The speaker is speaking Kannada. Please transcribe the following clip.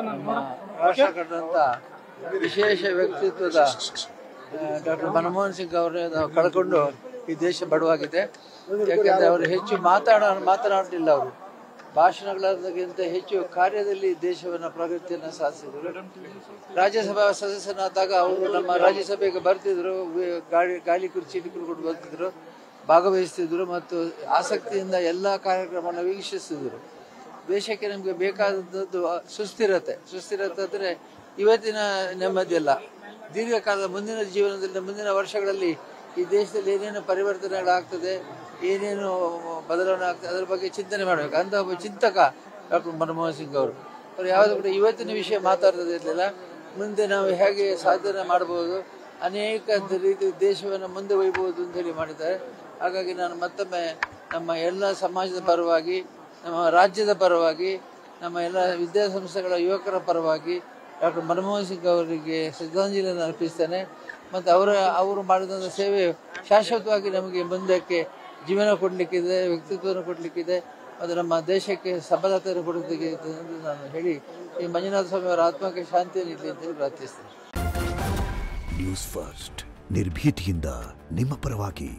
ನಮ್ಮ ರಾಷ್ಟ್ರ ಕಂಡಂಥ ವಿಶೇಷ ವ್ಯಕ್ತಿತ್ವದ ಡಾಕ್ಟರ್ ಮನಮೋಹನ್ ಸಿಂಗ್ ಅವರನ್ನು ನಾವು ಕಳ್ಕೊಂಡು ಈ ದೇಶ ಬಡವಾಗಿದೆ. ಯಾಕೆಂದರೆ ಅವರು ಹೆಚ್ಚು ಮಾತನಾಡಲಿಲ್ಲ. ಅವರು ಭಾಷಣಗಳಕ್ಕಿಂತ ಹೆಚ್ಚು ಕಾರ್ಯದಲ್ಲಿ ದೇಶವನ್ನು ಪ್ರಗತಿಯನ್ನು ಸಾಧಿಸಿದರು. ರಾಜ್ಯಸಭಾ ಸದಸ್ಯನಾದಾಗ ಅವರು ನಮ್ಮ ರಾಜ್ಯಸಭೆಗೆ ಬರ್ತಿದ್ರು, ಗಾಳಿ ಕುರ್ಚಿ ಹಿಡ್ಕೊಂಡು ಬರ್ತಿದ್ರು, ಭಾಗವಹಿಸ್ತಿದ್ರು ಮತ್ತು ಆಸಕ್ತಿಯಿಂದ ಎಲ್ಲ ಕಾರ್ಯಕ್ರಮವನ್ನು ವೀಕ್ಷಿಸ್ತಿದ್ರು. ದೇಶಕ್ಕೆ ನಮಗೆ ಬೇಕಾದದ್ದು ಸುಸ್ಥಿರತೆ ಅಂದರೆ ಇವತ್ತಿನ ನೆಮ್ಮದಿಯಲ್ಲ, ದೀರ್ಘಕಾಲದ ಮುಂದಿನ ಜೀವನದಲ್ಲಿ, ಮುಂದಿನ ವರ್ಷಗಳಲ್ಲಿ ಈ ದೇಶದಲ್ಲಿ ಏನೇನು ಪರಿವರ್ತನೆಗಳಾಗ್ತದೆ, ಏನೇನು ಬದಲಾವಣೆ ಆಗ್ತದೆ, ಅದರ ಬಗ್ಗೆ ಚಿಂತನೆ ಮಾಡಬೇಕು ಅಂತ ಒಬ್ಬ ಚಿಂತಕ ಡಾಕ್ಟರ್ ಮನಮೋಹನ್ ಸಿಂಗ್ ಅವರು ಯಾವುದು ಕೂಡ ಇವತ್ತಿನ ವಿಷಯ ಮಾತಾಡ್ತಿರಲಿಲ್ಲ. ಮುಂದೆ ನಾವು ಹೇಗೆ ಸಾಧನೆ ಮಾಡ್ಬೋದು, ಅನೇಕ ರೀತಿ ದೇಶವನ್ನು ಮುಂದೆ ಒಯ್ಬೋದು ಅಂತ ಹೇಳಿ ಮಾಡಿದ್ದಾರೆ. ಹಾಗಾಗಿ ನಾನು ಮತ್ತೊಮ್ಮೆ ನಮ್ಮ ಎಲ್ಲ ಸಮಾಜದ ಪರವಾಗಿ, ನಮ್ಮ ರಾಜ್ಯದ ಪರವಾಗಿ, ನಮ್ಮ ಎಲ್ಲ ವಿದ್ಯಾಸಂಸ್ಥೆಗಳ ಯುವಕರ ಪರವಾಗಿ ಡಾಕ್ಟರ್ ಮನಮೋಹನ್ ಸಿಂಗ್ ಅವರಿಗೆ ಶ್ರದ್ಧಾಂಜಲಿಯನ್ನು ಅರ್ಪಿಸ್ತೇನೆ. ಮತ್ತು ಅವರು ಮಾಡಿದಂಥ ಸೇವೆ ಶಾಶ್ವತವಾಗಿ ನಮಗೆ ಮುಂದಕ್ಕೆ ಜೀವನ ಕೊಡಲಿಕ್ಕಿದೆ, ವ್ಯಕ್ತಿತ್ವವನ್ನು ಕೊಡಲಿಕ್ಕಿದೆ ಮತ್ತು ನಮ್ಮ ದೇಶಕ್ಕೆ ಸಬಲತೆಯನ್ನು ಕೊಡಲಿಕ್ಕೆ ಎಂದು ನಾನು ಹೇಳಿ ಈ ಮಂಜುನಾಥ ಸ್ವಾಮಿ ಅವರ ಆತ್ಮಕ್ಕೆ ಶಾಂತಿಯನ್ನು ನೀಡಲಿ ಅಂತೇಳಿ ಪ್ರಾರ್ಥಿಸ್ತೇನೆ. ನ್ಯೂಸ್ ಫಸ್ಟ್ ನಿರ್ಭೀತಿಯಿಂದ ನಿಮ್ಮ ಪರವಾಗಿ.